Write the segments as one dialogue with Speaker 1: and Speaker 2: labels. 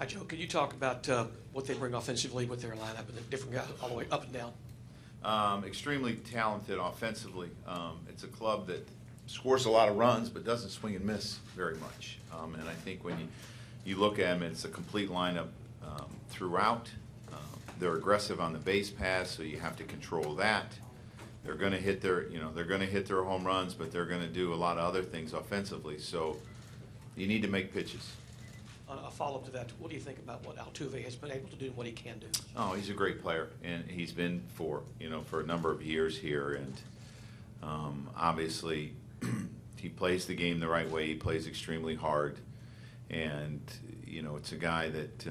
Speaker 1: Hi, Joe. Could you talk about what they bring offensively with their lineup and the different guys all the way up and down?
Speaker 2: Extremely talented offensively. It's a club that scores a lot of runs but doesn't swing and miss very much. And I think when you look at them, it's a complete lineup throughout. They're aggressive on the base pass, so you have to control that. They're going to hit their home runs, but they're going to do a lot of other things offensively. So you need to make pitches.
Speaker 1: A follow-up to that, what do you think about what Altuve has been able to do and what he can do?
Speaker 2: Oh, he's a great player, and he's been for a number of years here, and obviously he plays the game the right way. He plays extremely hard, and it's a guy that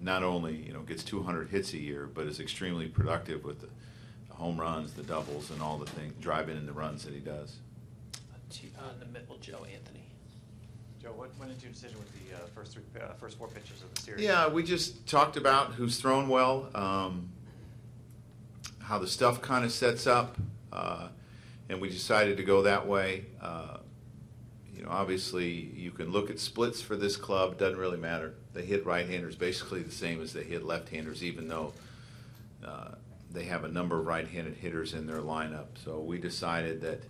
Speaker 2: not only gets 200 hits a year, but is extremely productive with the home runs, the doubles, and all the things, driving in the runs that he does.
Speaker 1: In the middle, Joe Anthony.
Speaker 3: Joe, what went into your decision with the first four pitches of the series?
Speaker 2: Yeah, we just talked about who's thrown well, how the stuff kind of sets up, and we decided to go that way. Obviously, you can look at splits for this club. Doesn't really matter. They hit right-handers basically the same as they hit left-handers, even though they have a number of right-handed hitters in their lineup. So we decided that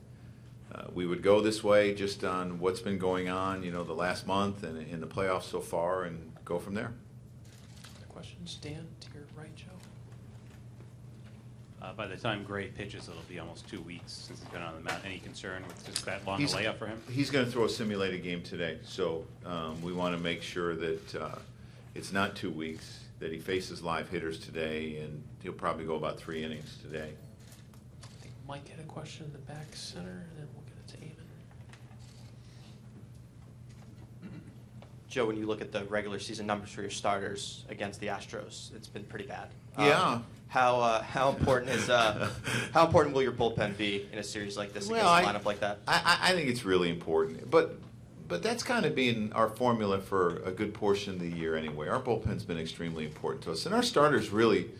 Speaker 2: we would go this way just on what's been going on, the last month and in the playoffs so far, and go from there.
Speaker 1: Other questions? Dan, to your right, Joe.
Speaker 4: By the time Gray pitches, it'll be almost 2 weeks since he's been on the mound. Any concern with just that long a layup for him?
Speaker 2: He's going to throw a simulated game today, so we want to make sure that it's not 2 weeks, that he faces live hitters today, and he'll probably go about 3 innings today.
Speaker 1: I think Mike had a question in the back center, and then we'll get it to Eamon.
Speaker 5: Joe, when you look at the regular season numbers for your starters against the Astros, it's been pretty bad.
Speaker 2: Yeah.
Speaker 5: How important is how important will your bullpen be in a series like this against a lineup like that?
Speaker 2: I think it's really important, but that's kind of been our formula for a good portion of the year anyway. Our bullpen's been extremely important to us, and our starters really,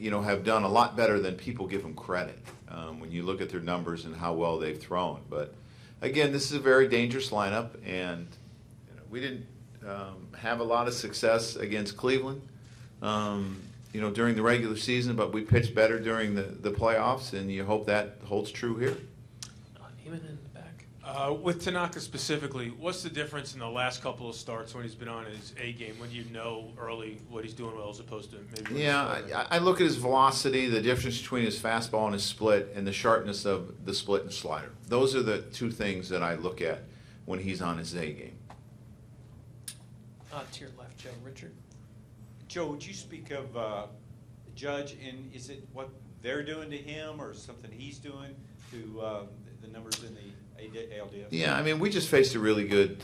Speaker 2: have done a lot better than people give them credit when you look at their numbers and how well they've thrown. But again, this is a very dangerous lineup, and we didn't have a lot of success against Cleveland. During the regular season, but we pitched better during the playoffs, and you hope that holds true here.
Speaker 1: Eamon in the back.
Speaker 6: With Tanaka specifically, what's the difference in the last couple of starts when he's been on his A game, when you know early what he's doing well as opposed to maybe?
Speaker 2: Yeah, I look at his velocity, the difference between his fastball and his split, and the sharpness of the split and slider. Those are the two things that I look at when he's on his A game.
Speaker 1: To your left, Joe. Richard.
Speaker 7: Joe, would you speak of Judge, and is it what they're doing to him or something he's doing to the numbers in the ALDS?
Speaker 2: Yeah, I mean, we just faced a really good,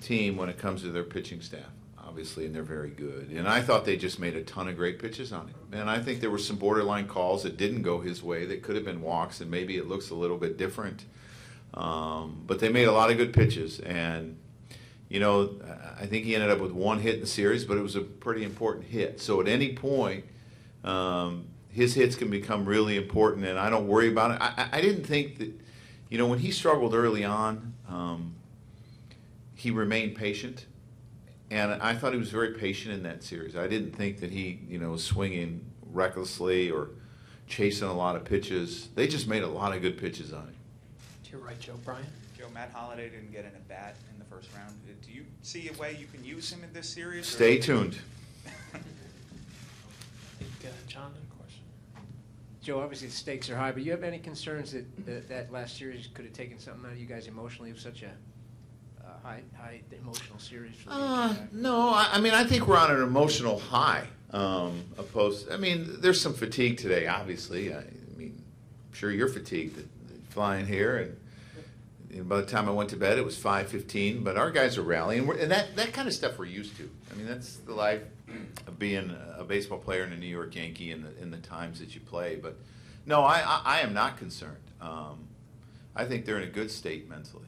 Speaker 2: team when it comes to their pitching staff, obviously, and they're very good. And I thought they just made a ton of great pitches on him. And I think there were some borderline calls that didn't go his way that could have been walks, and maybe it looks a little bit different. But they made a lot of good pitches, and I think he ended up with 1 hit in the series, but it was a pretty important hit. So at any point, his hits can become really important, and I don't worry about it. I didn't think that, when he struggled early on, he remained patient, and I thought he was very patient in that series. I didn't think that he, was swinging recklessly or chasing a lot of pitches. They just made a lot of good pitches on him.
Speaker 1: To your right, Joe. Brian.
Speaker 8: Joe, Matt Holliday didn't get an at-bat in the first round. Do you see a way you can use him in this series?
Speaker 2: Stay tuned.
Speaker 1: I think John had a question.
Speaker 9: Joe, obviously the stakes are high, but you have any concerns that last series could have taken something out of you guys emotionally? It was such a high emotional series.
Speaker 2: No, I think we're on an emotional high. There's some fatigue today, obviously. I'm sure you're fatigued flying here, and by the time I went to bed, it was 5:15. But our guys are rallying, and that kind of stuff we're used to. That's the life of being a baseball player in a New York Yankee in the times that you play. But no, I am not concerned. I think they're in a good state mentally.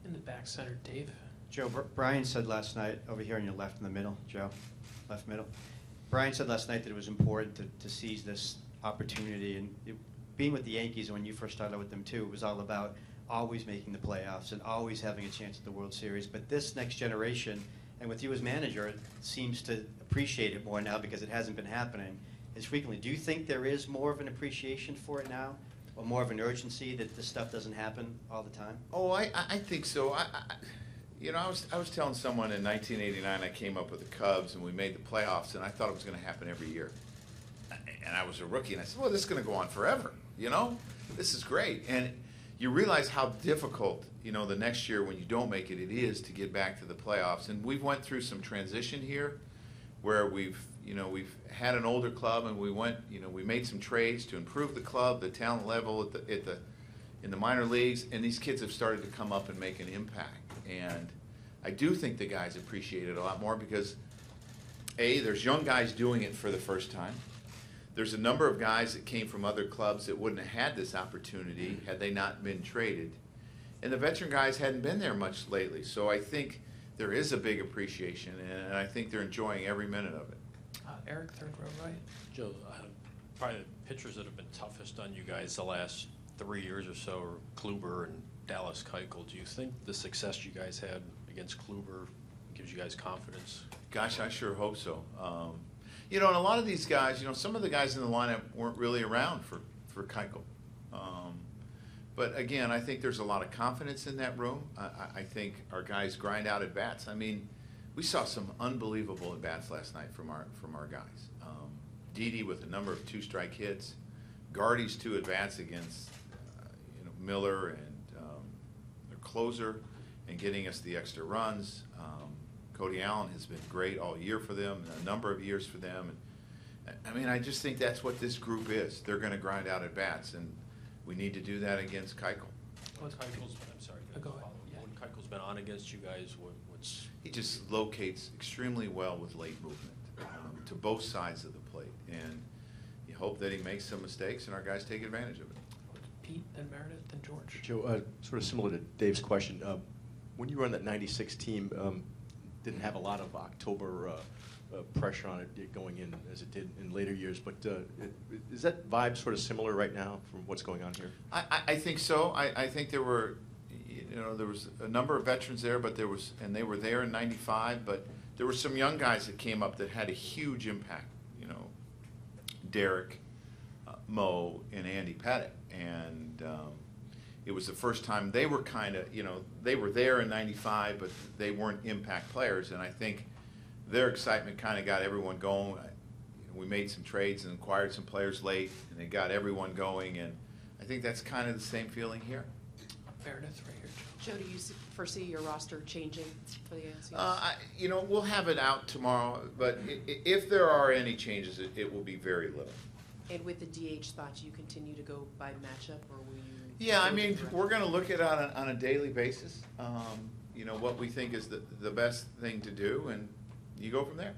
Speaker 1: In the back center, Dave.
Speaker 5: Joe, Brian said last night, over here on your left in the middle, Joe, left middle. Brian said last night that it was important to seize this opportunity, and being with the Yankees when you first started with them too, it was all about always making the playoffs and always having a chance at the World Series. But this next generation, and with you as manager, it seems to appreciate it more now because it hasn't been happening as frequently. Do you think there is more of an appreciation for it now, or more of an urgency that this stuff doesn't happen all the time?
Speaker 2: Oh, I think so. I was telling someone in 1989 I came up with the Cubs and we made the playoffs, and I thought it was going to happen every year. And I was a rookie, and I said, well, this is going to go on forever, This is great. And you realize how difficult, the next year when you don't make it, it is to get back to the playoffs. And we've went through some transition here where we've had an older club, and we made some trades to improve the club, the talent level in the minor leagues, and these kids have started to come up and make an impact. And I do think the guys appreciate it a lot more because, A, there's young guys doing it for the first time. There's a number of guys that came from other clubs that wouldn't have had this opportunity had they not been traded. And the veteran guys hadn't been there much lately. So I think there is a big appreciation, and I think they're enjoying every minute of it.
Speaker 1: Eric, third row right.
Speaker 10: Joe, probably the pitchers that have been toughest on you guys the last 3 years or so are Kluber and Dallas Keuchel. Do you think the success you guys had against Kluber gives you guys confidence?
Speaker 2: Gosh, I sure hope so. And a lot of these guys, some of the guys in the lineup weren't really around for Keuchel. But again, I think there's a lot of confidence in that room. I think our guys grind out at bats. I mean, we saw some unbelievable at bats last night from our guys. Didi with a number of two-strike hits, Girardi's 2 at bats against Miller and their closer, and getting us the extra runs. Cody Allen has been great all year for them, a number of years for them. And I just think that's what this group is. They're going to grind out at bats, and we need to do that against Keuchel.
Speaker 10: I'm sorry.
Speaker 1: Go ahead. Yeah.
Speaker 10: When Keuchel's been on against you guys, what's
Speaker 2: He just locates extremely well with late movement to both sides of the plate, and you hope that he makes some mistakes and our guys take advantage of it.
Speaker 1: Pete, then Meredith, then George.
Speaker 11: Joe, sort of similar to Dave's question, when you were on that '96 team, didn't have a lot of October pressure on it going in as it did in later years, but is that vibe sort of similar right now from what's going on here?
Speaker 2: I think so. I think there were, there was a number of veterans there, but and they were there in '95, but there were some young guys that came up that had a huge impact. Derek, Mo, and Andy Pettit, and it was the first time they were they were there in '95, but they weren't impact players, and I think their excitement kind of got everyone going. We made some trades and acquired some players late, and they got everyone going, and I think that's kind of the same feeling here.
Speaker 1: Meredith, right here.
Speaker 12: Joe, do you foresee your roster changing for the ALCS?
Speaker 2: We'll have it out tomorrow, but if there are any changes, it will be very little.
Speaker 12: And with the DH spot, do you continue to go by matchup, or will you?
Speaker 2: Yeah, I mean, we're going to look at it on a daily basis. What we think is the best thing to do, and you go from there.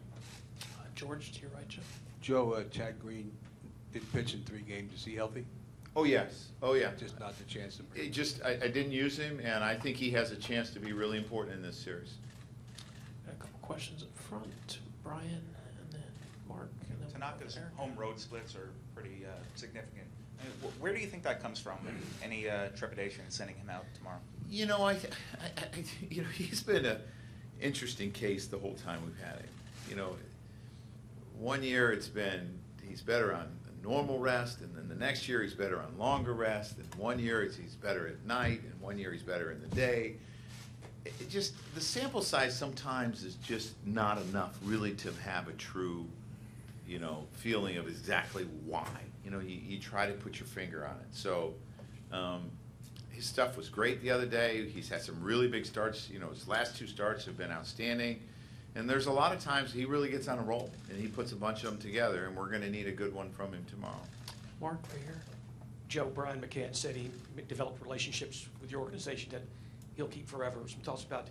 Speaker 1: George, to your right, Joe.
Speaker 13: Joe, Chad Green did pitch in 3 games. Is he healthy?
Speaker 2: Oh, yes. Oh, yeah.
Speaker 13: Just not the chance to.
Speaker 2: I didn't use him, and I think he has a chance to be really important in this series.
Speaker 1: Got a couple questions up front. Brian, and then Mark, and then
Speaker 8: Tanaka's
Speaker 1: Eric.
Speaker 8: home road splits are pretty significant. Where do you think that comes from? Any trepidation in sending him out tomorrow?
Speaker 2: He's been an interesting case the whole time we've had him. 1 year he's better on normal rest, and then the next year he's better on longer rest, and 1 year he's better at night, and 1 year he's better in the day. The sample size sometimes is just not enough really to have a true, feeling of exactly why. You try to put your finger on it. So his stuff was great the other day. He's had some really big starts. His last 2 starts have been outstanding. And there's a lot of times he really gets on a roll, and he puts a bunch of them together, and we're going to need a good one from him tomorrow.
Speaker 1: Mark, right here. Joe, Brian McCann said he developed relationships with your organization that he'll keep forever. Some thoughts about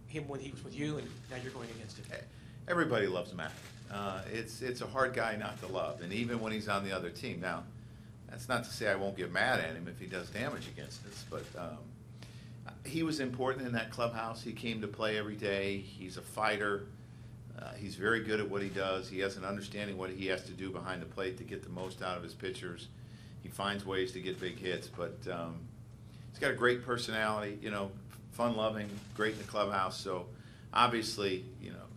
Speaker 1: him when he was with you, and now you're going against him.
Speaker 2: Everybody loves Matt. It's a hard guy not to love, and even when he's on the other team. Now, that's not to say I won't get mad at him if he does damage against us, but he was important in that clubhouse. He came to play every day. He's a fighter. He's very good at what he does. He has an understanding what he has to do behind the plate to get the most out of his pitchers. He finds ways to get big hits, but he's got a great personality, fun-loving, great in the clubhouse. So obviously,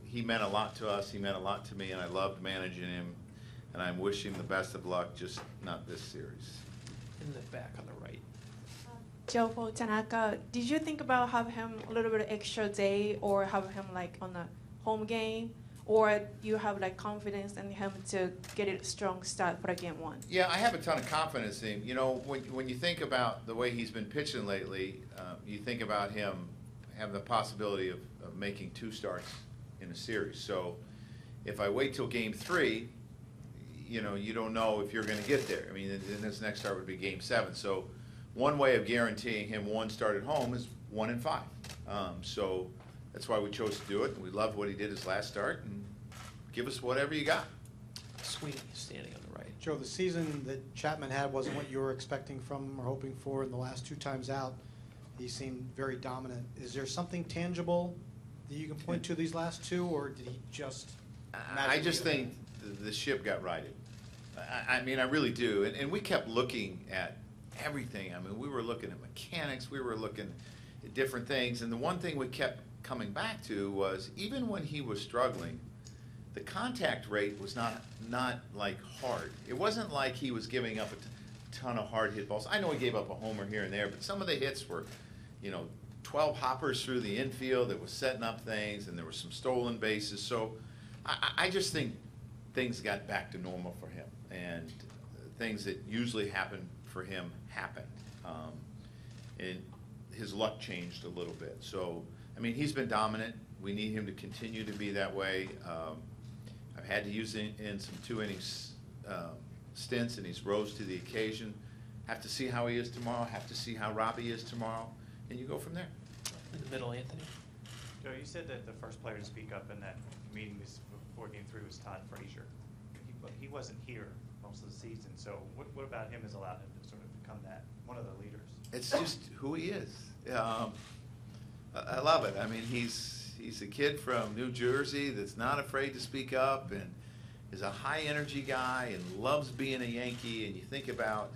Speaker 2: he meant a lot to us. He meant a lot to me, and I loved managing him. And I'm wishing him the best of luck, just not this series.
Speaker 1: In the back on the right.
Speaker 14: Joe, for Tanaka, did you think about have him a little bit extra day or have him like on a home game? Or you have like confidence in him to get a strong start for a game one?
Speaker 2: Yeah, I have a ton of confidence in him. When you think about the way he's been pitching lately, you think about him having the possibility of making 2 starts in a series. So if I wait till game 3, you don't know if you're going to get there. I mean, then this next start would be game 7. So one way of guaranteeing him 1 start at home is 1 in 5. So that's why we chose to do it. We loved what he did his last start, and give us whatever you got.
Speaker 1: Sweeney standing on the right.
Speaker 15: Joe, the season that Chapman had wasn't what you were expecting from him or hoping for. In the last 2 times out, he seemed very dominant. Is there something tangible that you can point to these last 2, or did he just?
Speaker 2: I just think the ship got righted. I mean, I really do. And we kept looking at everything. I mean, we were looking at mechanics. We were looking at different things. And the one thing we kept coming back to was even when he was struggling, the contact rate was not like hard. It wasn't like he was giving up a ton of hard hit balls. I know he gave up a homer here and there, but some of the hits were, 12 hoppers through the infield that was setting up things, and there were some stolen bases. So I just think things got back to normal for him, and things that usually happen for him happened. And his luck changed a little bit. So, I mean, he's been dominant. We need him to continue to be that way. I've had to use him in some 2-innings stints, and he's rose to the occasion. Have to see how he is tomorrow. Have to see how Robbie is tomorrow, and you go from there.
Speaker 1: In the middle, Anthony.
Speaker 3: Joe, you said that the first player to speak up in that meeting before Game 3 was Todd Frazier. He wasn't here most of the season, so what about him has allowed him to sort of become one of the leaders?
Speaker 2: It's just who he is. I love it. I mean, he's a kid from New Jersey that's not afraid to speak up and is a high-energy guy and loves being a Yankee. And you think about,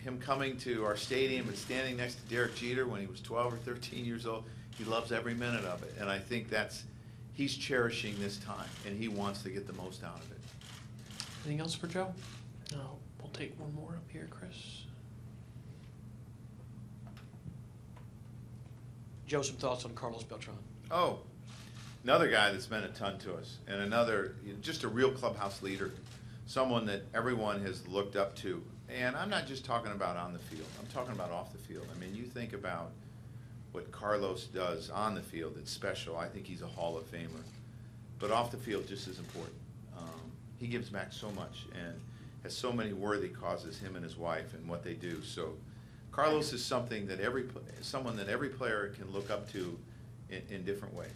Speaker 2: him coming to our stadium and standing next to Derek Jeter when he was 12 or 13 years old. He loves every minute of it. And I think he's cherishing this time, and he wants to get the most out of it.
Speaker 1: Anything else for Joe? No. We'll take one more up here, Chris. Joe, some thoughts on Carlos Beltran?
Speaker 2: Oh, another guy that's meant a ton to us, and another, just a real clubhouse leader, someone that everyone has looked up to. And I'm not just talking about on the field. I'm talking about off the field. I mean, you think about what Carlos does on the field, it's special. I think he's a Hall of Famer. But off the field, just as important. He gives back so much and has so many worthy causes, him and his wife, and what they do. So Carlos is someone that every player can look up to in different ways.